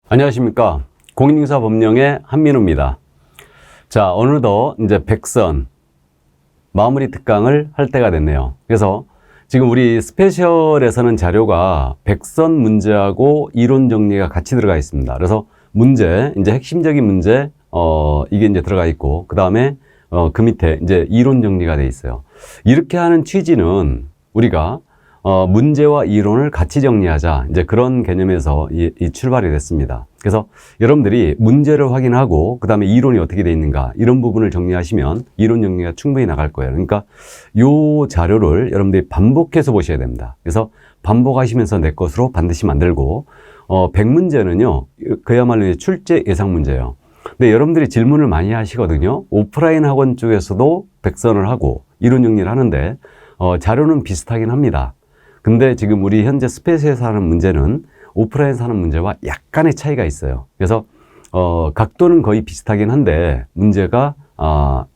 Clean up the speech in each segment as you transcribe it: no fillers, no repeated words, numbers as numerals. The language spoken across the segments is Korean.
안녕하십니까. 공인중개사 법령의 한민우입니다. 자, 어느덧 이제 백선 마무리 특강을 할 때가 됐네요. 그래서 지금 우리 스페셜에서는 자료가 백선 문제하고 이론 정리가 같이 들어가 있습니다. 그래서 문제, 이제 핵심적인 문제, 이게 이제 들어가 있고, 그 다음에, 그 밑에 이제 이론 정리가 돼 있어요. 이렇게 하는 취지는 우리가 문제와 이론을 같이 정리하자, 이제 그런 개념에서 이 출발이 됐습니다. 그래서 여러분들이 문제를 확인하고 그 다음에 이론이 어떻게 돼 있는가, 이런 부분을 정리하시면 이론 정리가 충분히 나갈 거예요. 그러니까 요 자료를 여러분들이 반복해서 보셔야 됩니다. 그래서 반복하시면서 내 것으로 반드시 만들고, 100문제는요 그야말로 출제 예상 문제예요. 근데 여러분들이 질문을 많이 하시거든요. 오프라인 학원 쪽에서도 백선을 하고 이론 정리를 하는데 자료는 비슷하긴 합니다. 근데 지금 우리 현재 스페이스에서 하는 문제는 오프라인에서 하는 문제와 약간의 차이가 있어요. 그래서 각도는 거의 비슷하긴 한데 문제가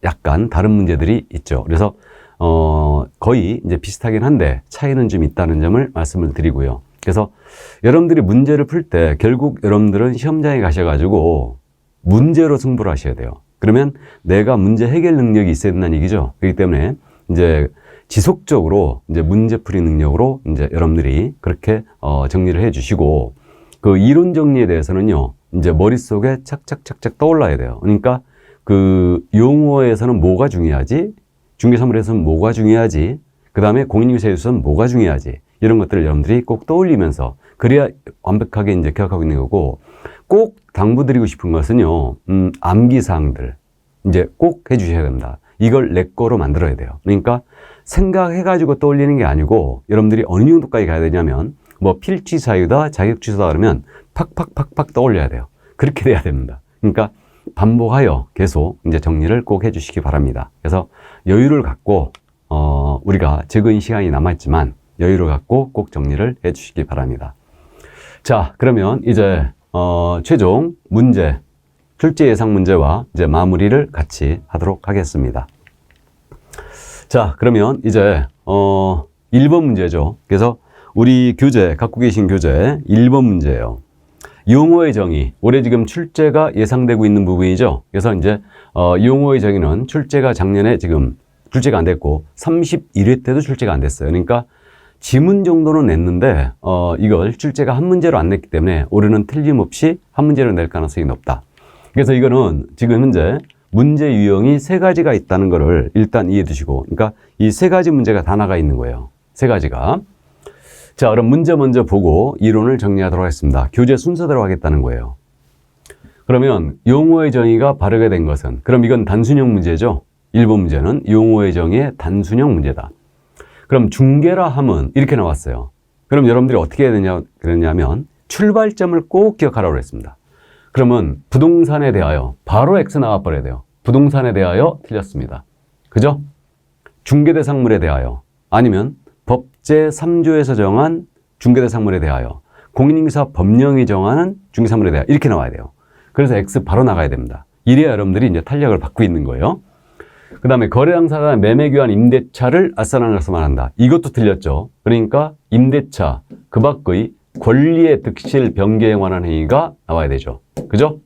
약간 다른 문제들이 있죠. 그래서 거의 이제 비슷하긴 한데 차이는 좀 있다는 점을 말씀을 드리고요. 그래서 여러분들이 문제를 풀 때 결국 여러분들은 시험장에 가셔가지고 문제로 승부를 하셔야 돼요. 그러면 내가 문제 해결 능력이 있어야 된다는 얘기죠. 그렇기 때문에 이제 지속적으로 이제 문제풀이 능력으로 이제 여러분들이 그렇게 정리를 해 주시고, 그 이론 정리에 대해서는요 이제 머릿속에 착착착착 떠올라야 돼요. 그러니까 그 용어에서는 뭐가 중요하지, 중개사물에서는 뭐가 중요하지, 그 다음에 공인중개사에서는 뭐가 중요하지, 이런 것들을 여러분들이 꼭 떠올리면서 그래야 완벽하게 이제 기억하고 있는 거고, 꼭 당부드리고 싶은 것은요 암기사항들 이제 꼭 해주셔야 됩니다. 이걸 내 거로 만들어야 돼요. 그러니까 생각해가지고 떠올리는 게 아니고, 여러분들이 어느 정도까지 가야 되냐면 뭐 필취 사유다, 자격 취소다 그러면 팍팍팍팍 떠올려야 돼요. 그렇게 돼야 됩니다. 그러니까 반복하여 계속 이제 정리를 꼭 해주시기 바랍니다. 그래서 여유를 갖고 우리가 적은 시간이 남았지만 여유를 갖고 꼭 정리를 해주시기 바랍니다. 자, 그러면 이제 최종 문제, 출제 예상 문제와 이제 마무리를 같이 하도록 하겠습니다. 자, 그러면 이제 1번 문제죠. 그래서 우리 교재, 갖고 계신 교재 1번 문제예요. 용어의 정의, 올해 지금 출제가 예상되고 있는 부분이죠. 그래서 이제 용어의 정의는 출제가 작년에 지금 출제가 안 됐고 31회 때도 출제가 안 됐어요. 그러니까 지문 정도는 냈는데 이걸 출제가 한 문제로 안 냈기 때문에 올해는 틀림없이 한 문제로 낼 가능성이 높다. 그래서 이거는 지금 현재 문제 유형이 3가지가 있다는 것을 일단 이해해 두시고, 그러니까 이 3가지 문제가 다 나가 있는 거예요. 3가지가. 자, 그럼 문제 먼저 보고 이론을 정리하도록 하겠습니다. 교재 순서대로 하겠다는 거예요. 그러면 용어의 정의가 바르게 된 것은, 그럼 이건 단순형 문제죠. 1번 문제는 용어의 정의의 단순형 문제다. 그럼 중개라 함은 이렇게 나왔어요. 그럼 여러분들이 어떻게 해야 되냐 그랬냐면 출발점을 꼭 기억하라고 그랬습니다. 그러면 부동산에 대하여 바로 X 나와버려야 돼요. 부동산에 대하여 틀렸습니다. 그죠? 중개대상물에 대하여, 아니면 법 제3조에서 정한 중개대상물에 대하여, 공인중개사 법령이 정하는 중개사물에 대하여, 이렇게 나와야 돼요. 그래서 X 바로 나가야 됩니다. 이래야 여러분들이 이제 탄력을 받고 있는 거예요. 그 다음에 거래당사가 매매교환 임대차를 알선하는 것을 말한다. 이것도 틀렸죠. 그러니까 임대차 그 밖의 권리의 득실 변경에 관한 행위가 나와야 되죠. 그죠?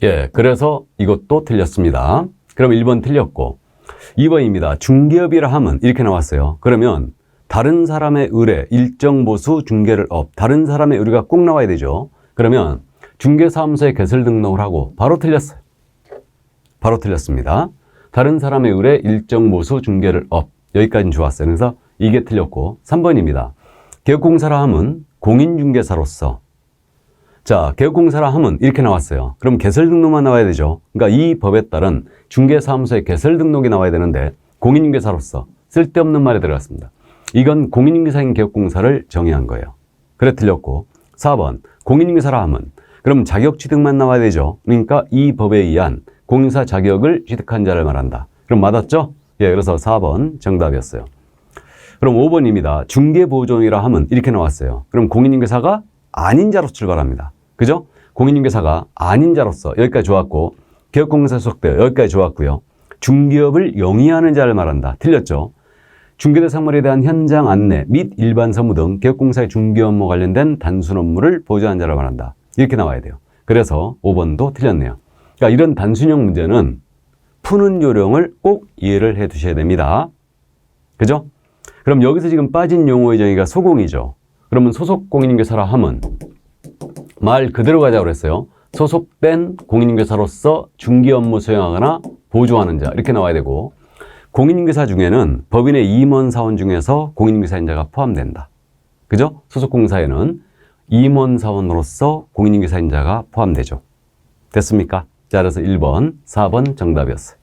예, 그래서 이것도 틀렸습니다. 그럼 1번 틀렸고, 2번입니다. 중개업이라 함은 이렇게 나왔어요. 그러면 다른 사람의 의뢰, 일정 보수 중개를 다른 사람의 의뢰가 꼭 나와야 되죠. 그러면 중개사무소에 개설 등록을 하고 바로 틀렸어요. 바로 틀렸습니다. 다른 사람의 의뢰, 일정 보수 중개를 여기까지는 좋았어요. 그래서 이게 틀렸고, 3번입니다. 개업공사라 함은 공인중개사로서, 자, 개업공사라 함은 이렇게 나왔어요. 그럼 개설 등록만 나와야 되죠. 그러니까 이 법에 따른 중개사무소의 개설 등록이 나와야 되는데 공인중개사로서, 쓸데없는 말이 들어갔습니다. 이건 공인중개사인 개업공사를 정의한 거예요. 그래 틀렸고, 4번 공인중개사라 함은, 그럼 자격 취득만 나와야 되죠. 그러니까 이 법에 의한 공인사 자격을 취득한 자를 말한다. 그럼 맞았죠? 예, 그래서 4번 정답이었어요. 그럼 5번입니다. 중개보조인이라 함은 이렇게 나왔어요. 그럼 공인중개사가 아닌 자로서 출발합니다. 그죠? 공인중개사가 아닌 자로서, 여기까지 좋았고, 개업공사 소속되어 여기까지 좋았고요. 중개업을 영위하는 자를 말한다. 틀렸죠? 중개대상물에 대한 현장 안내 및 일반 사무 등 개업공사의 중개 업무 관련된 단순 업무를 보조한 자라고 말한다. 이렇게 나와야 돼요. 그래서 5번도 틀렸네요. 그러니까 이런 단순형 문제는 푸는 요령을 꼭 이해를 해 두셔야 됩니다. 그죠? 그럼 여기서 지금 빠진 용어의 정의가 소공이죠. 그러면 소속 공인인계사라 함은 말 그대로 가자고 그랬어요. 소속된 공인인계사로서 중개 업무 수행하거나 보조하는 자 이렇게 나와야 되고, 공인인계사 중에는 법인의 임원 사원 중에서 공인인계사인자가 포함된다. 그죠? 소속공사에는 임원 사원으로서 공인인계사인자가 포함되죠. 됐습니까? 자, 그래서 1번, 4번 정답이었어요.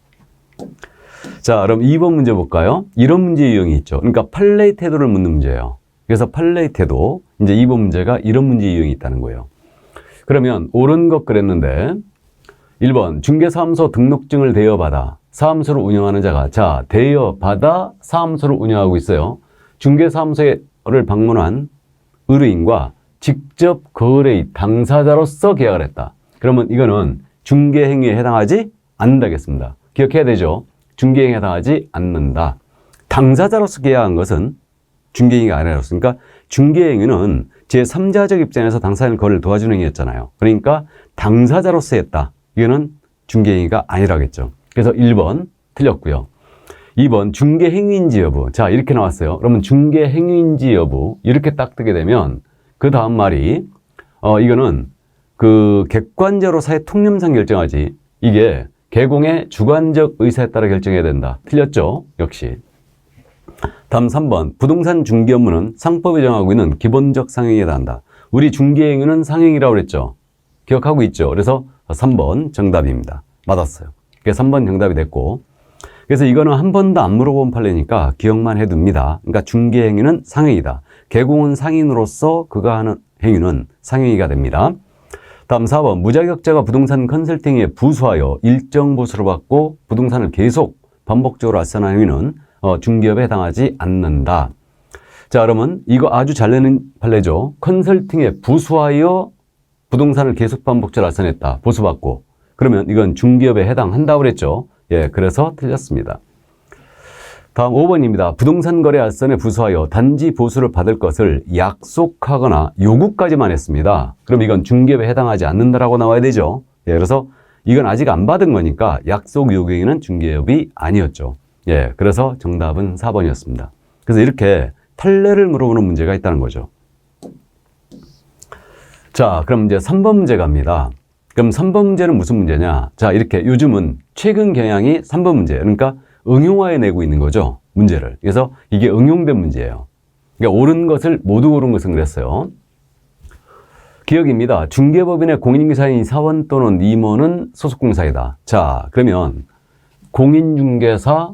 자, 그럼 2번 문제 볼까요? 이런 문제 유형이 있죠. 그러니까 판례의 태도를 묻는 문제예요. 그래서 판례의 태도, 이제 2번 문제가 이런 문제 유형이 있다는 거예요. 그러면 옳은 것 그랬는데 1번 중개사무소 등록증을 대여받아 사무소를 운영하는 자가, 자, 대여받아 사무소를 운영하고 있어요. 중개사무소를 방문한 의뢰인과 직접 거래의 당사자로서 계약을 했다. 그러면 이거는 중개행위에 해당하지 않는다겠습니다. 기억해야 되죠? 중개행위에 해당하지 않는다. 당사자로서 계약한 것은 중개행위가 아니었으니까, 중개행위는 제3자적 입장에서 당사자의 거래를 도와주는 행위였잖아요. 그러니까 당사자로서 했다. 이거는 중개행위가 아니라겠죠. 그래서 1번 틀렸고요. 2번 중개행위인지 여부. 자, 이렇게 나왔어요. 그러면 중개행위인지 여부 이렇게 딱 뜨게 되면 그 다음 말이 이거는 그 객관적으로 사회 통념상 결정하지, 이게 개공의 주관적 의사에 따라 결정해야 된다. 틀렸죠? 역시. 다음 3번 부동산 중개 업무는 상법이 정하고 있는 기본적 상행위에 해당한다. 우리 중개행위는 상행위라고 그랬죠? 기억하고 있죠? 그래서 3번 정답입니다. 맞았어요. 그래서 3번 정답이 됐고, 그래서 이거는 한 번도 안 물어본 판례니까 기억만 해둡니다. 그러니까 중개행위는 상행위다. 개공은 상인으로서 그가 하는 행위는 상행위가 됩니다. 다음 4번 무자격자가 부동산 컨설팅에 부수하여 일정 보수를 받고 부동산을 계속 반복적으로 알선하는 행위는 중개업에 해당하지 않는다. 자, 그러면 이거 아주 잘 내는 판례죠. 컨설팅에 부수하여 부동산을 계속 반복적으로 알선했다. 보수받고. 그러면 이건 중개업에 해당한다고 그랬죠. 예, 그래서 틀렸습니다. 다음 5번입니다. 부동산 거래 알선에 부수하여 단지 보수를 받을 것을 약속하거나 요구까지만 했습니다. 그럼 이건 중개업에 해당하지 않는다라고 나와야 되죠. 예, 그래서 이건 아직 안 받은 거니까 약속 요구행위는 중개업이 아니었죠. 예, 그래서 정답은 4번이었습니다. 그래서 이렇게 판례를 물어보는 문제가 있다는 거죠. 자, 그럼 이제 3번 문제 갑니다. 그럼 3번 문제는 무슨 문제냐? 자, 이렇게 요즘은 최근 경향이 3번 문제예요. 그러니까 응용화해 내고 있는 거죠, 문제를. 그래서 이게 응용된 문제예요. 그러니까 옳은 것을 모두 고른 것은 그랬어요. 기억입니다. 중개법인의 공인중개사인 사원 또는 임원은 소속공사이다. 자, 그러면 공인중개사,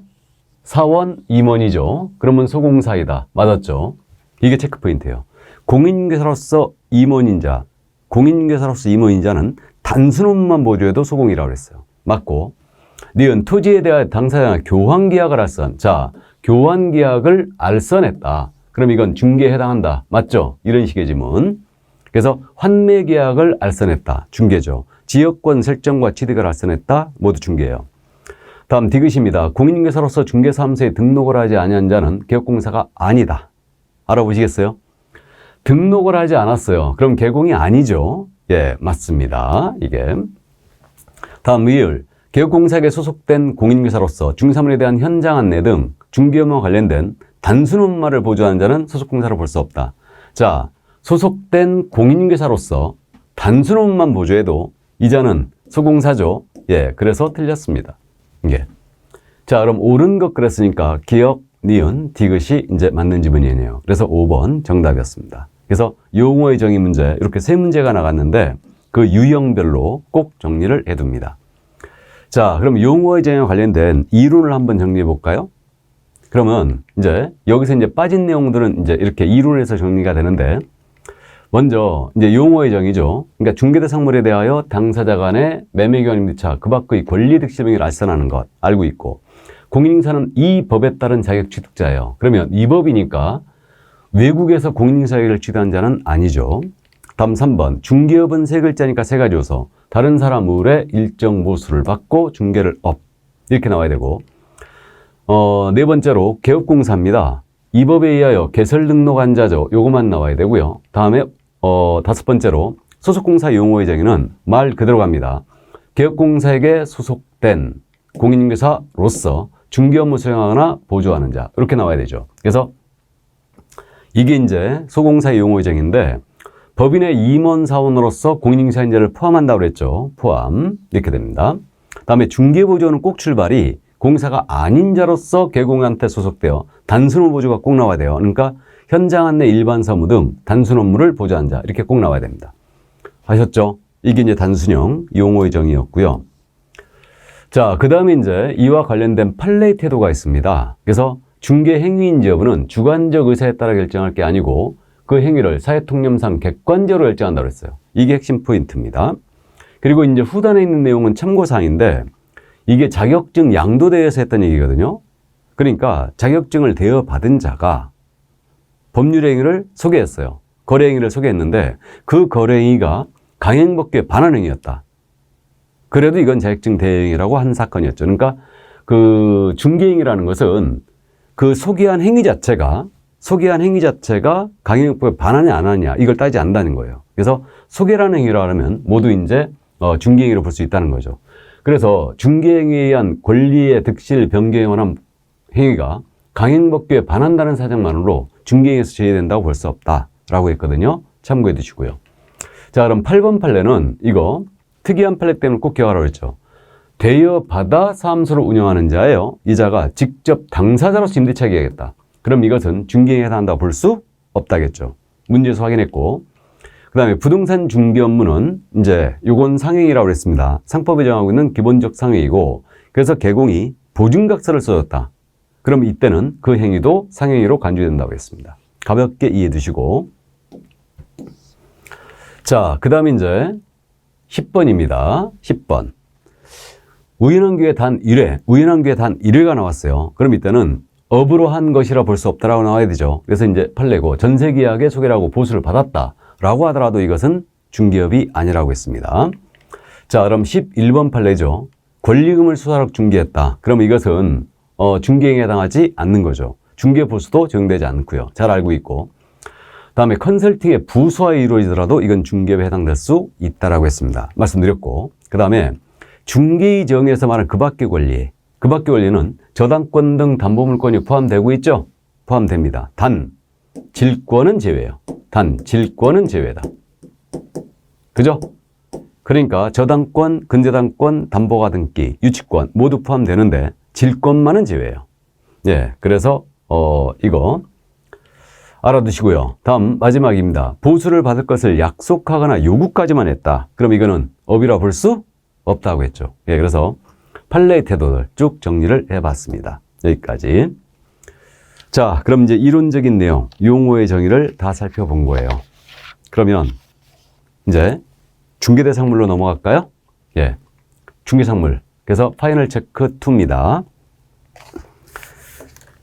사원, 임원이죠. 그러면 소공사이다. 맞았죠? 이게 체크포인트예요. 공인중개사로서 임원인 자, 공인중개사로서 임원인 자는 단순 업무만 보조해도 소공이라고 그랬어요. 맞고, 니은 토지에 대한 당사자가 교환계약을 알선. 자, 교환계약을 알선했다. 그럼 이건 중개에 해당한다. 맞죠? 이런 식의 지문. 그래서 환매계약을 알선했다. 중개죠. 지역권 설정과 취득을 알선했다. 모두 중개예요. 다음 디귿입니다. 공인중개사로서 중개사무소에 등록을 하지 아니한 자는 개업공사가 아니다. 알아보시겠어요? 등록을 하지 않았어요. 그럼 개공이 아니죠. 예, 맞습니다. 이게. 다음 위율. 개업공사에게 소속된 공인중개사로서 중개사물에 대한 현장 안내 등 중개업무와 관련된 단순 업무를 보조하는 자는 소속공사로 볼 수 없다. 자, 소속된 공인중개사로서 단순 업무만 보조해도 이 자는 소공사죠. 예, 그래서 틀렸습니다. 이게. 자, 그럼 옳은 것 그랬으니까 기억, 니은, 디귿이 이제 맞는 지문이네요. 그래서 5번 정답이었습니다. 그래서 용어의 정의 문제 이렇게 세 문제가 나갔는데 그 유형별로 꼭 정리를 해둡니다. 자, 그럼 용어의 정의와 관련된 이론을 한번 정리해 볼까요? 그러면 이제 여기서 이제 빠진 내용들은 이제 이렇게 이론에서 정리가 되는데, 먼저 이제 용어의 정의죠. 그러니까 중개대상물에 대하여 당사자 간의 매매교환 임대차 그 밖의 권리 득실 행위를 알선하는 것 알고 있고, 공인인사는 이 법에 따른 자격 취득자예요. 그러면 이 법이니까 외국에서 공인인사 자격을 취득한 자는 아니죠. 다음 3번 중개업은 세 글자니까 세 가지 요소. 다른 사람 을에 일정 모수를 받고 중개를 업 이렇게 나와야 되고, 네 번째로 개업공사입니다. 이 법에 의하여 개설 등록한 자죠. 요것만 나와야 되고요. 다음에 다섯 번째로 소속공사 용어의 정의는 말 그대로 갑니다. 개업공사에게 소속된 공인중개사로서 중개업무 수행하거나 보조하는 자 이렇게 나와야 되죠. 그래서 이게 이제 소공사의 용어의 정의인데 법인의 임원사원으로서 공인중개사인자를 포함한다고 그랬죠. 포함 이렇게 됩니다. 다음에 중개보조는 꼭 출발이 공사가 아닌 자로서 개공한테 소속되어 단순 업무 보조가 꼭 나와야 돼요. 그러니까 현장 안내 일반 사무 등 단순 업무를 보조한 자 이렇게 꼭 나와야 됩니다. 아셨죠? 이게 이제 단순형 용어의 정의였고요. 자, 그 다음에 이제 이와 관련된 판례의 태도가 있습니다. 그래서 중개 행위인지 여부는 주관적 의사에 따라 결정할 게 아니고 그 행위를 사회통념상 객관적으로 결정한다고 했어요. 이게 핵심 포인트입니다. 그리고 이제 후단에 있는 내용은 참고사항인데 이게 자격증 양도대회에서 했던 얘기거든요. 그러니까 자격증을 대여받은 자가 법률행위를 소개했어요. 거래행위를 소개했는데 그 거래행위가 강행법규에 반한 행위였다. 그래도 이건 자격증 대행위라고 한 사건이었죠. 그러니까 그 중개행위라는 것은 그 소개한 행위 자체가 강행법에 반하냐 안 하냐 이걸 따지지 않는다는 거예요. 그래서 소개라는 행위라 하면 모두 이제 중개행위로 볼 수 있다는 거죠. 그래서 중개행위에 의한 권리의 득실 변경에 관한 행위가 강행법규에 반한다는 사정만으로 중개행위에서 제외된다고 볼 수 없다라고 했거든요. 참고해 두시고요. 자, 그럼 8번 판례는 이거 특이한 판례 때문에 꼭 기억하라고 했죠. 대여받아 사무소를 운영하는 자예요. 이 자가 직접 당사자로서 임대차 계약했다. 그럼 이것은 중개행위에 해당한다고 볼 수 없다겠죠. 문제에서 확인했고 그 다음에 부동산 중개 업무는 이제 요건 상행이라고 그랬습니다. 상법에 정하고 있는 기본적 상행이고 그래서 개공이 보증각서를 써줬다. 그럼 이때는 그 행위도 상행위로 간주된다고 했습니다. 가볍게 이해해 두시고 자, 그 다음에 이제 10번입니다. 10번. 우연한 기회 단 1회가 나왔어요. 그럼 이때는 업으로 한 것이라 볼 수 없다라고 나와야 되죠. 그래서 이제 판례고 전세계약의 소개라고 보수를 받았다라고 하더라도 이것은 중개업이 아니라고 했습니다. 자, 그럼 11번 판례죠. 권리금을 수사로 중개했다. 그럼 이것은 중개행위에 해당하지 않는 거죠. 중개보수도 적용되지 않고요. 잘 알고 있고 다음에 컨설팅의 부수화에 이루어지더라도 이건 중개업에 해당될 수 있다라고 했습니다. 말씀드렸고 그 다음에 중개의 정의에서 말하는 그 밖의 권리는 저당권 등 담보물권이 포함되고 있죠? 포함됩니다. 단 질권은 제외예요. 질권은 제외다. 그죠? 그러니까 저당권, 근저당권, 담보가등기, 유치권 모두 포함되는데 질권만은 제외예요. 예, 그래서 이거 알아두시고요. 다음 마지막입니다. 보수를 받을 것을 약속하거나 요구까지만 했다. 그럼 이거는 업이라 볼 수 없다고 했죠. 예, 그래서 판례의 태도를 쭉 정리를 해봤습니다. 여기까지. 자, 그럼 이제 이론적인 내용, 용어의 정의를 다 살펴본 거예요. 그러면 이제 중개대상물로 넘어갈까요? 예, 중개상물. 그래서 파이널 체크 2입니다.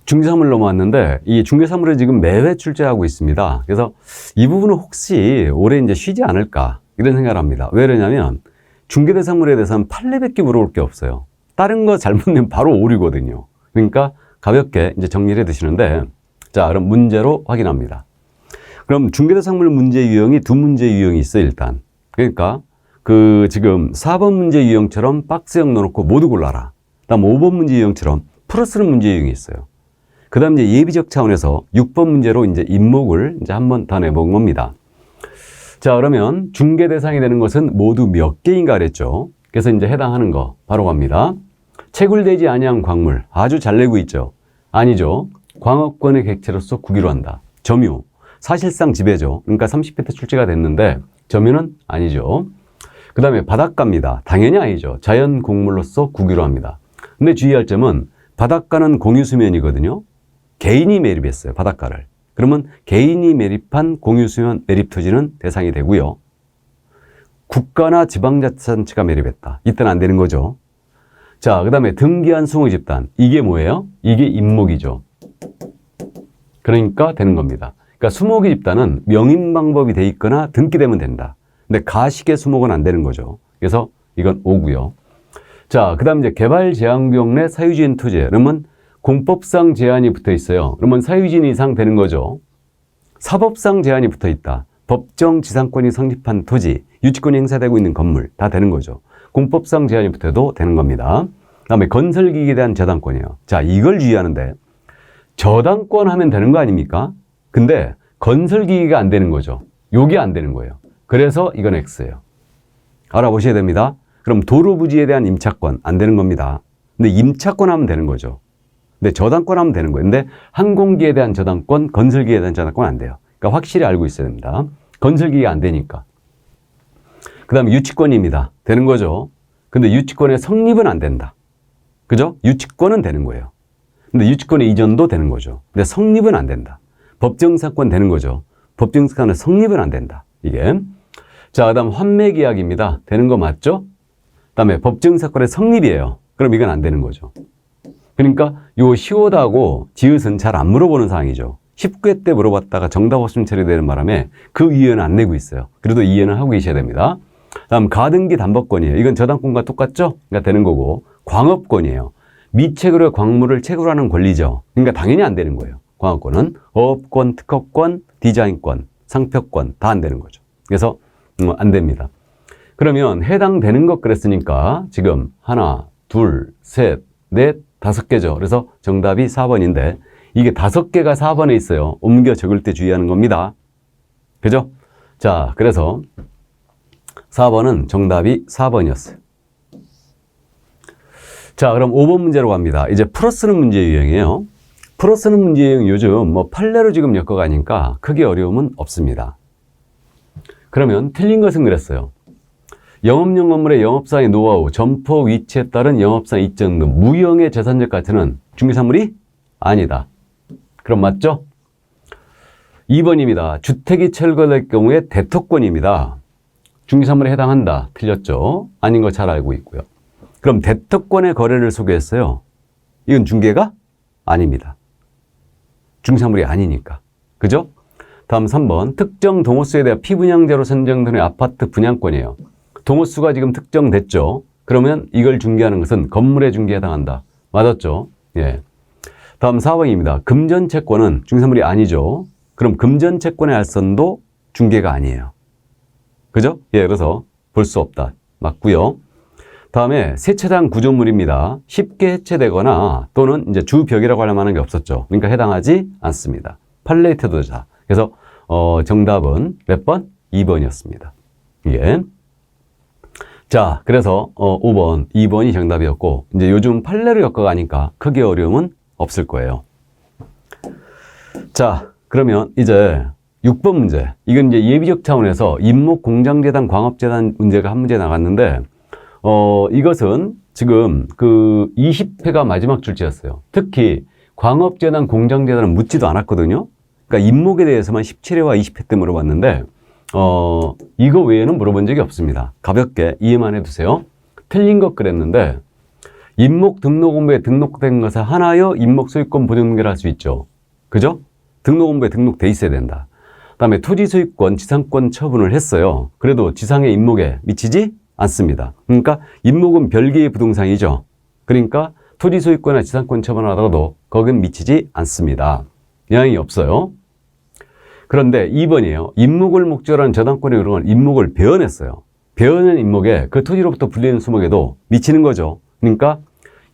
중개사물 넘어왔는데 이 중개사물을 지금 매회 출제하고 있습니다. 그래서 이 부분은 혹시 올해 이제 쉬지 않을까 이런 생각을 합니다. 왜 그러냐면 중개대상물에 대해서는 판례밖에 물어볼 게 없어요. 다른 거 잘못 내면 바로 오류거든요. 그러니까 가볍게 이제 정리를 해 두시는데 자, 그럼 문제로 확인합니다. 그럼 중개대상물 문제 유형이 두 문제 유형이 있어요, 일단. 그러니까 그 지금 4번 문제 유형처럼 박스형 넣어놓고 모두 골라라. 다음 5번 문제 유형처럼 풀어쓰는 문제 유형이 있어요. 그 다음 이제 예비적 차원에서 6번 문제로 이제 인목을 이제 한번 더 내본 겁니다. 자, 그러면 중개 대상이 되는 것은 모두 몇 개인가 그랬죠. 그래서 이제 해당하는 거 바로 갑니다. 채굴되지 아니한 광물 아주 잘 내고 있죠. 아니죠. 광업권의 객체로서 구기로 한다. 점유 사실상 지배죠. 그러니까 30회 출제가 됐는데 점유는 아니죠. 그 다음에 바닷가입니다. 당연히 아니죠. 자연 곡물로서 구기로 합니다. 근데 주의할 점은 바닷가는 공유수면이거든요. 개인이 매립했어요, 바닷가를. 그러면 개인이 매립한 공유수면 매립토지는 대상이 되고요. 국가나 지방자치단체가 매립했다. 이때는 안 되는 거죠. 자, 그 다음에 등기한 수목집단. 이게 뭐예요? 이게 임목이죠. 그러니까 되는 겁니다. 그러니까 수목의 집단은 명인 방법이 돼 있거나 등기되면 된다. 근데 가식의 수목은 안 되는 거죠. 그래서 이건 5고요. 자, 그 다음 이제 개발 제한구역 내 사유지인 토지. 그러면 공법상 제한이 붙어 있어요. 그러면 사유진 이상 되는 거죠. 사법상 제한이 붙어 있다. 법정 지상권이 성립한 토지, 유치권이 행사되고 있는 건물 다 되는 거죠. 공법상 제한이 붙어도 되는 겁니다. 그다음에 건설기기에 대한 저당권이에요. 자, 이걸 주의하는데 저당권 하면 되는 거 아닙니까? 근데 건설기기가 안 되는 거죠. 요게 안 되는 거예요. 그래서 이건 X예요. 알아보셔야 됩니다. 그럼 도로 부지에 대한 임차권 안 되는 겁니다. 근데 임차권 하면 되는 거죠. 근데 저당권 하면 되는 거예요. 근데 항공기에 대한 저당권, 건설기에 대한 저당권 안 돼요. 그러니까 확실히 알고 있어야 됩니다. 건설기가 안 되니까. 그 다음에 유치권입니다. 되는 거죠. 근데 유치권의 성립은 안 된다. 그죠? 유치권은 되는 거예요. 근데 유치권의 이전도 되는 거죠. 근데 성립은 안 된다. 법정사건 되는 거죠. 법정사건의 성립은 안 된다. 이게. 자, 그 다음 환매계약입니다. 되는 거 맞죠? 그 다음에 법정사건의 성립이에요. 그럼 이건 안 되는 거죠. 그러니까 요 시오다하고 지읒은 잘 안 물어보는 사항이죠. 19회 때 물어봤다가 정답 없음 처리되는 바람에 그 이해는 안 내고 있어요. 그래도 이해는 하고 계셔야 됩니다. 다음 가등기 담보권이에요. 이건 저당권과 똑같죠? 그러니까 되는 거고. 광업권이에요. 미책으로 광물을 채굴 하는 권리죠. 그러니까 당연히 안 되는 거예요. 광업권은 어업권, 특허권, 디자인권, 상표권 다 안 되는 거죠. 그래서 안 됩니다. 그러면 해당되는 것 그랬으니까 지금 하나, 둘, 셋, 넷, 5개죠. 그래서 정답이 4번인데 이게 5개가 4번에 있어요. 옮겨 적을 때 주의하는 겁니다. 그죠? 자, 그래서 4번은 정답이 4번이었어요. 자, 그럼 5번 문제로 갑니다. 이제 풀어쓰는 문제 유형이에요. 풀어쓰는 문제 유형 요즘 뭐 판례로 지금 엮어가니까 크게 어려움은 없습니다. 그러면 틀린 것은 그랬어요. 영업용 건물의 영업상의 노하우, 점포 위치에 따른 영업상 이점 등 무형의 재산적 가치는 중개사물이 아니다. 그럼 맞죠? 2번입니다. 주택이 철거될 경우에 대토권입니다. 중개사물에 해당한다. 틀렸죠? 아닌 거 잘 알고 있고요. 그럼 대토권의 거래를 소개했어요. 이건 중개가 아닙니다. 중개사물이 아니니까. 그죠? 다음 3번. 특정 동호수에 대한 피분양자로 선정되는 아파트 분양권이에요. 동호수가 지금 특정됐죠. 그러면 이걸 중개하는 것은 건물의 중개에 해당한다. 맞았죠? 예. 다음 4번입니다. 금전채권은 중개사물이 아니죠. 그럼 금전채권의 알선도 중개가 아니에요. 그죠? 예, 그래서 볼 수 없다. 맞고요. 다음에 세차장 구조물입니다. 쉽게 해체되거나 또는 이제 주벽이라고 할 만한 게 없었죠. 그러니까 해당하지 않습니다. 팔레이트 도자. 그래서 정답은 몇 번? 2번이었습니다. 예. 자, 그래서 5번, 2번이 정답이었고 이제 요즘 판례로 엮어가니까 크게 어려움은 없을 거예요. 자, 그러면 이제 6번 문제. 이건 이제 예비적 차원에서 임목 공장재단 광업재단 문제가 한 문제 나갔는데 이것은 지금 그 20회가 마지막 출제였어요. 특히 광업재단, 공장재단은 묻지도 않았거든요. 그러니까 임목에 대해서만 17회와 20회 때 물어봤는데 이거 외에는 물어본 적이 없습니다. 가볍게 이해만 해두세요. 틀린 것 그랬는데 임목 등록본부에 등록된 것에 한하여 임목 소유권 보증 등기를 할 수 있죠. 그죠? 등록본부에 등록돼 있어야 된다. 그 다음에 토지 소유권, 지상권 처분을 했어요. 그래도 지상의 임목에 미치지 않습니다. 그러니까 임목은 별개의 부동산이죠. 그러니까 토지 소유권이나 지상권 처분을 하더라도 거긴 미치지 않습니다. 영향이 없어요. 그런데 2번이에요. 임목을 목적으로 하는 저당권의 의뢰는 임목을 배언했어요. 배언한 임목에 그 토지로부터 불리는 수목에도 미치는 거죠. 그러니까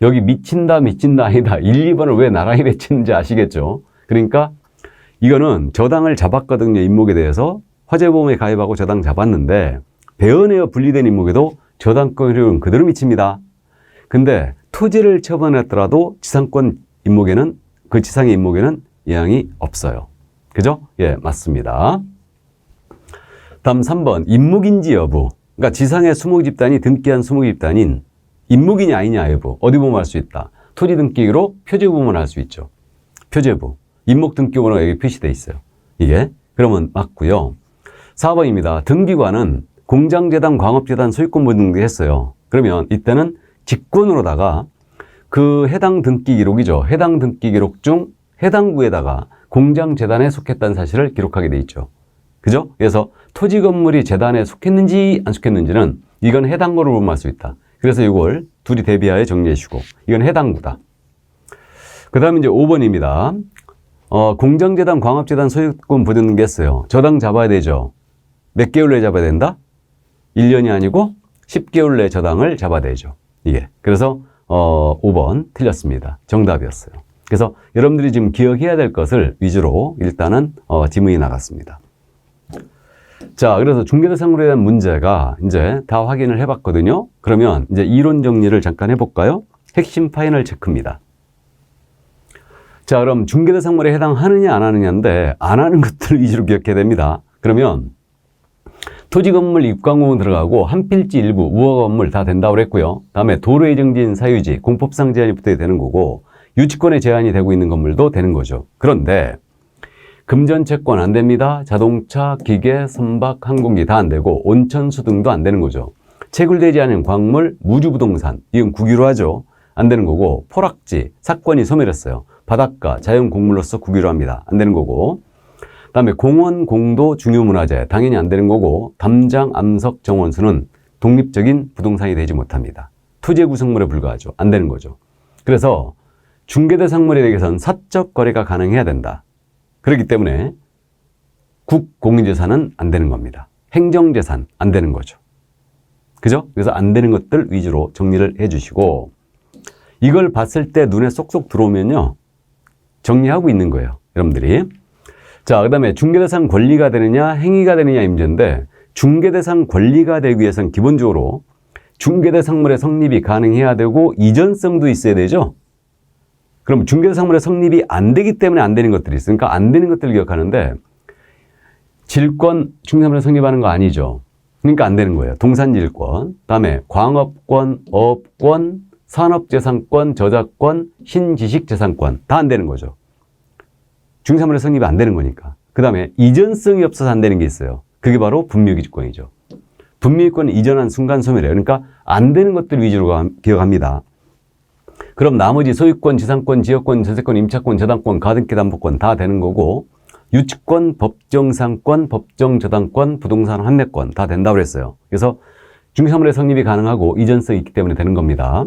여기 미친다, 미친다 아니다. 1, 2번을 왜 나란히 배치는지 아시겠죠? 그러니까 이거는 저당을 잡았거든요. 임목에 대해서. 화재보험에 가입하고 저당 잡았는데 배언하여 분리된 임목에도 저당권 효력은 그대로 미칩니다. 근데 토지를 처분했더라도 지상권 임목에는 그 지상의 임목에는 영향이 없어요. 그죠? 예, 맞습니다. 다음 3번 임목인지 여부. 그러니까 지상의 수목집단이 등기한 수목집단인 임목이냐 아니냐 여부. 어디 보면 알 수 있다. 토지 등기로 표제부 보면 알 수 있죠. 표제부. 임목 등기번호가 여기 표시되어 있어요. 이게. 그러면 맞고요. 4번입니다. 등기관은 공장재단, 광업재단 소유권 등기했어요. 그러면 이때는 직권으로다가 그 해당 등기 기록이죠. 해당 등기 기록 중 해당 구에다가 공장재단에 속했다는 사실을 기록하게 돼 있죠. 그죠? 그래서 토지 건물이 재단에 속했는지 안 속했는지는 이건 해당구로 보면 알 수 있다. 그래서 이걸 둘이 대비하여 정리해 주시고 이건 해당구다. 그 다음에 이제 5번입니다. 공정재단, 광업재단 소유권 보존 게 있어요. 저당 잡아야 되죠. 몇 개월 내에 잡아야 된다? 1년이 아니고 10개월 내에 저당을 잡아야 되죠. 이게. 그래서 5번 틀렸습니다. 정답이었어요. 그래서 여러분들이 지금 기억해야 될 것을 위주로 일단은 지문이 나갔습니다. 자, 그래서 중개대상물에 대한 문제가 이제 다 확인을 해봤거든요. 그러면 이제 이론 정리를 잠깐 해볼까요? 핵심 파이널 체크입니다. 자, 그럼 중개대상물에 해당하느냐 안 하느냐인데 안 하는 것들 위주로 기억해야 됩니다. 그러면 토지 건물 입광공은 들어가고 한필지 일부 우허 건물 다 된다고 그랬고요. 다음에 도로 예정지인 사유지 공법상 제한이 붙어야 되는 거고 유치권에 제한이 되고 있는 건물도 되는 거죠. 그런데 금전채권 안 됩니다. 자동차, 기계, 선박, 항공기 다 안 되고 온천수 등도 안 되는 거죠. 채굴되지 않은 광물, 무주부동산 이건 국유로 하죠. 안 되는 거고 포락지, 사건이 소멸했어요. 바닷가, 자연곡물로서 국유로 합니다. 안 되는 거고 그다음에 공원, 공도, 중요문화재 당연히 안 되는 거고 담장, 암석, 정원수는 독립적인 부동산이 되지 못합니다. 토지의 구성물에 불과하죠. 안 되는 거죠. 그래서 중개대상물에 대해서는 사적 거래가 가능해야 된다. 그렇기 때문에 국공유재산은 안 되는 겁니다. 행정재산 안 되는 거죠. 그죠? 그래서 안 되는 것들 위주로 정리를 해주시고 이걸 봤을 때 눈에 쏙쏙 들어오면요. 정리하고 있는 거예요. 여러분들이. 자, 그 다음에 중개대상 권리가 되느냐 행위가 되느냐 이 문제인데 중개대상 권리가 되기 위해서는 기본적으로 중개대상물의 성립이 가능해야 되고 이전성도 있어야 되죠. 그럼 중개대상물의 성립이 안 되기 때문에 안 되는 것들이 있으니까 그러니까 안 되는 것들을 기억하는데 질권 중개대상물에 성립하는 거 아니죠. 그러니까 안 되는 거예요. 동산질권, 다음에 광업권, 어업권, 산업재산권, 저작권, 신지식재산권 다 안 되는 거죠. 중개대상물의 성립이 안 되는 거니까. 그 다음에 이전성이 없어서 안 되는 게 있어요. 그게 바로 분묘기지권이죠. 분묘기권은 이전한 순간 소멸이에요. 그러니까 안 되는 것들 위주로 기억합니다. 그럼 나머지 소유권, 지상권, 지역권, 전세권, 임차권, 저당권, 가등기 담보권 다 되는 거고 유치권, 법정상권, 법정저당권, 부동산 환매권 다 된다고 그랬어요. 그래서 중개사물의 성립이 가능하고 이전성이 있기 때문에 되는 겁니다.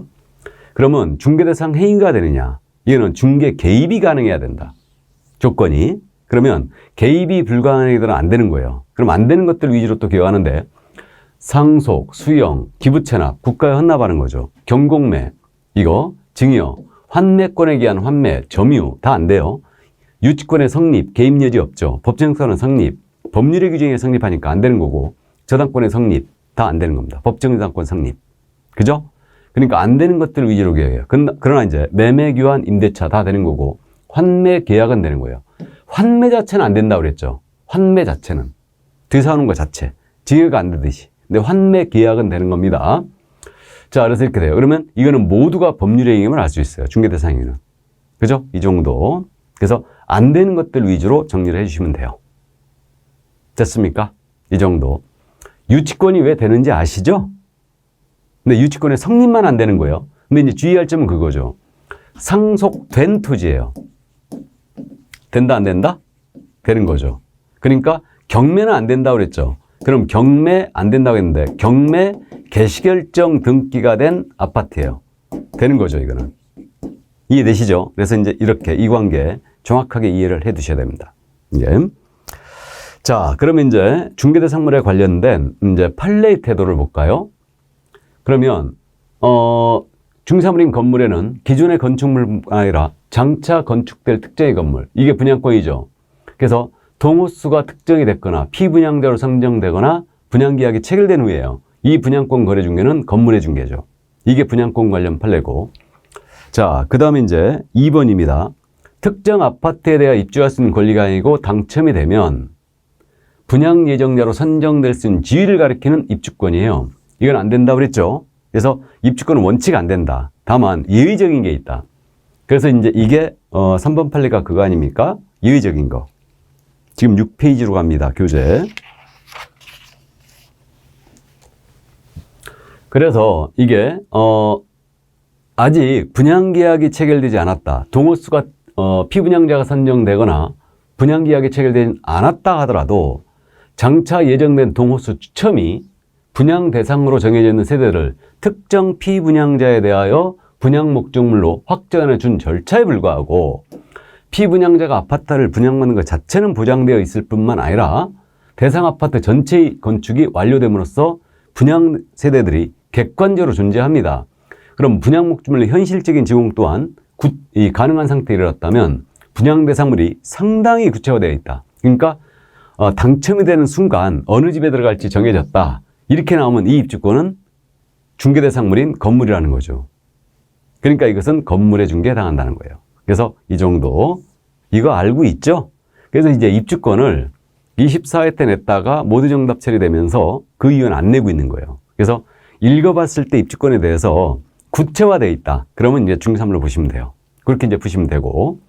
그러면 중개대상 행위가 되느냐? 이거는 중개 개입이 가능해야 된다. 조건이. 그러면 개입이 불가능한 행위들은 안 되는 거예요. 그럼 안 되는 것들 위주로 또 기억하는데 상속, 수용, 기부채납, 국가에 헌납하는 거죠. 경공매, 이거 증여, 환매권에 기한 환매, 점유 다 안 돼요. 유치권의 성립, 개입 여지 없죠. 법정형사는 성립, 법률의 규정에 성립하니까 안 되는 거고 저당권의 성립 다 안 되는 겁니다. 법정저당권 성립. 그죠? 그러니까 안 되는 것들 위주로 기억해요. 그러나 이제 매매, 교환, 임대차 다 되는 거고 환매, 계약은 되는 거예요. 환매 자체는 안 된다고 그랬죠. 환매 자체는. 뒤사오는 것 자체. 증여가 안 되듯이. 근데 환매, 계약은 되는 겁니다. 자, 그래서 이렇게 돼요. 그러면 이거는 모두가 법률의 행위임을 알 수 있어요. 중개대상행위는. 그죠? 이 정도. 그래서 안 되는 것들 위주로 정리를 해주시면 돼요. 됐습니까? 이 정도. 유치권이 왜 되는지 아시죠? 근데 유치권의 성립만 안 되는 거예요. 근데 이제 주의할 점은 그거죠. 상속된 토지예요. 된다, 안 된다? 되는 거죠. 그러니까 경매는 안 된다고 그랬죠. 그럼 경매 안 된다고 했는데 경매 개시결정 등기가 된 아파트예요. 되는 거죠, 이거는. 이해되시죠? 그래서 이제 이렇게 이 관계 정확하게 이해를 해 두셔야 됩니다. 예. 자, 그러면 이제 중개대상물에 관련된 이제 판례의 태도를 볼까요? 그러면 중개사물인 건물에는 기존의 건축물뿐 아니라 장차 건축될 특정의 건물, 이게 분양권이죠. 그래서 동호수가 특정이 됐거나 피분양자로 선정되거나 분양계약이 체결된 후에요. 이 분양권 거래 중개는 건물의 중개죠. 이게 분양권 관련 판례고. 자, 그 다음에 이제 2번입니다. 특정 아파트에 대해 입주할 수 있는 권리가 아니고 당첨이 되면 분양 예정자로 선정될 수 있는 지위를 가리키는 입주권이에요. 이건 안 된다고 그랬죠. 그래서 입주권은 원칙 안 된다. 다만 예외적인 게 있다. 그래서 이제 이게 3번 판례가 그거 아닙니까? 예외적인 거. 지금 6페이지로 갑니다. 교재. 그래서 이게 아직 분양계약이 체결되지 않았다. 동호수가 피분양자가 선정되거나 분양계약이 체결되지 않았다 하더라도 장차 예정된 동호수 추첨이 분양 대상으로 정해져 있는 세대를 특정 피분양자에 대하여 분양 목적물로 확정해 준 절차에 불과하고 피분양자가 아파트를 분양받는 것 자체는 보장되어 있을 뿐만 아니라 대상 아파트 전체의 건축이 완료됨으로써 분양 세대들이 객관적으로 존재합니다. 그럼 분양 목적물의 현실적인 제공 또한 가능한 상태에 이르렀다면 분양 대상물이 상당히 구체화되어 있다. 그러니까 당첨이 되는 순간 어느 집에 들어갈지 정해졌다. 이렇게 나오면 이 입주권은 중개 대상물인 건물이라는 거죠. 그러니까 이것은 건물의 중개에 해당한다는 거예요. 그래서 이 정도 이거 알고 있죠? 그래서 이제 입주권을 24회 때 냈다가 모두 정답 처리되면서 그 이유는 안 내고 있는 거예요. 그래서 읽어봤을 때 입주권에 대해서 구체화되어 있다. 그러면 이제 중3로 보시면 돼요. 그렇게 이제 푸시면 되고.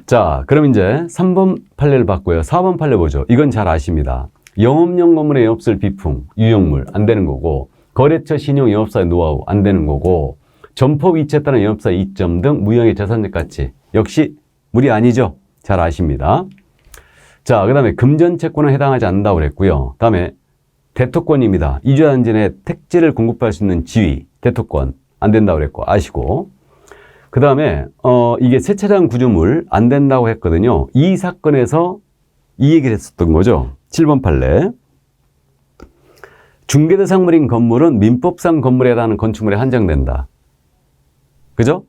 자, 그럼 이제 3번 판례를 봤고요. 4번 판례 보죠. 이건 잘 아십니다. 영업용 건물의 영업설 비풍, 유형물 안 되는 거고, 거래처 신용 영업사의 노하우 안 되는 거고, 점포 위치에 따른 영업사의 이점 등 무형의 자산적 가치 역시 물이 아니죠. 잘 아십니다. 자, 그 다음에 금전채권은 해당하지 않는다고 그랬고요. 다음에 대토권입니다. 이주단지 택지를 공급할 수 있는 지위, 대토권 안 된다고 그랬고 아시고, 그 다음에 이게 세차장 구조물 안 된다고 했거든요. 이 사건에서 이 얘기를 했었던 거죠. 7번 판례. 중개대상물인 건물은 민법상 건물에 해당하는 건축물에 한정된다. 그죠?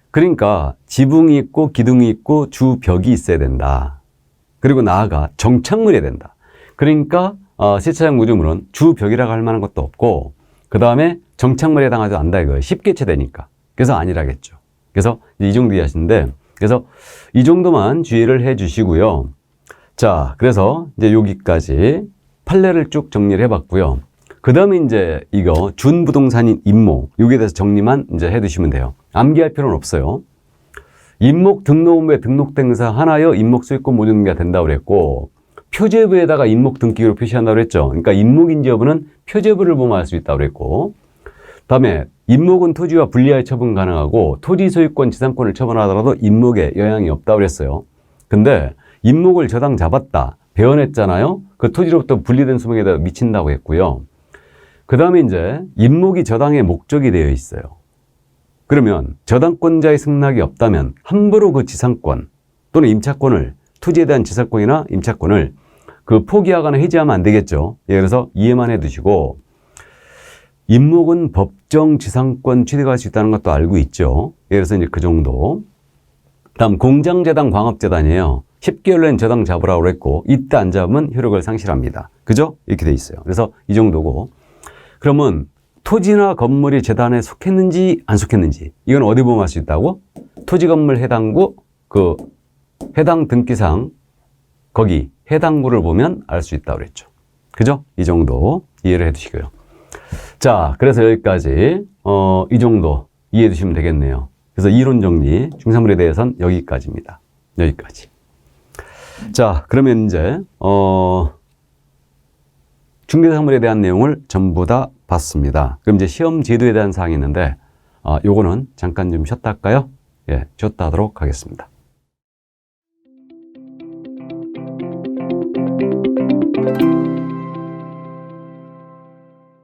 그러니까 지붕이 있고 기둥이 있고 주벽이 있어야 된다. 그리고 나아가 정착물이 된다. 그러니까 세차장 구조물은 주벽이라고 할 만한 것도 없고, 그 다음에 정착물에 해당하지 않는다 이거예요. 쉽게 채되니까. 그래서 아니라겠죠. 그래서 이 정도 이해하시는데, 그래서 이 정도만 주의를 해 주시고요. 자, 그래서 이제 여기까지 판례를 쭉 정리를 해봤고요. 그 다음에 이제 이거 준부동산인 임목, 여기에 대해서 정리만 이제 해 두시면 돼요. 암기할 필요는 없어요. 임목 등록원부에 등록된 의사 하나여 임목 소유권 모두 등기가 된다고 그랬고, 표제부에다가 임목 등기로 표시한다고 그랬죠. 그러니까 임목인지 여부는 표제부를 보면 알 수 있다고 그랬고, 다음에 임목은 토지와 분리하여 처분 가능하고 토지 소유권 지상권을 처분하더라도 임목에 영향이 없다고 그랬어요. 근데 임목을 저당 잡았다, 배원했잖아요. 그 토지로부터 분리된 소명에 대해 미친다고 했고요. 그 다음에 이제 임목이 저당의 목적이 되어 있어요. 그러면 저당권자의 승낙이 없다면 함부로 그 지상권 또는 임차권을, 토지에 대한 지상권이나 임차권을 포기하거나 해지하면 안 되겠죠. 예, 그래서 이해만 해 두시고, 임목은 법정 지상권 취득할 수 있다는 것도 알고 있죠. 예, 그래서 이제 그 정도. 다음 공장재단, 광업재단이에요. 10개월 내엔 저당 잡으라고 그랬고, 이때 안 잡으면 효력을 상실합니다. 그죠? 이렇게 돼 있어요. 그래서 이 정도고. 그러면 토지나 건물이 재단에 속했는지 안 속했는지 이건 어디 보면 알 수 있다고? 토지건물 해당구 해당 등기상 거기 해당구를 보면 알 수 있다고 그랬죠. 그죠? 이 정도 이해를 해 두시고요. 자, 그래서 여기까지 이 정도 이해해 두시면 되겠네요. 그래서 이론 정리 중산물에 대해서는 여기까지입니다. 여기까지. 자, 그러면 이제 중개대상물에 대한 내용을 전부 다 봤습니다. 그럼 이제 시험 제도에 대한 사항이 있는데 요거는 잠깐 좀 쉬었다 할까요? 예, 쉬었다 하도록 하겠습니다.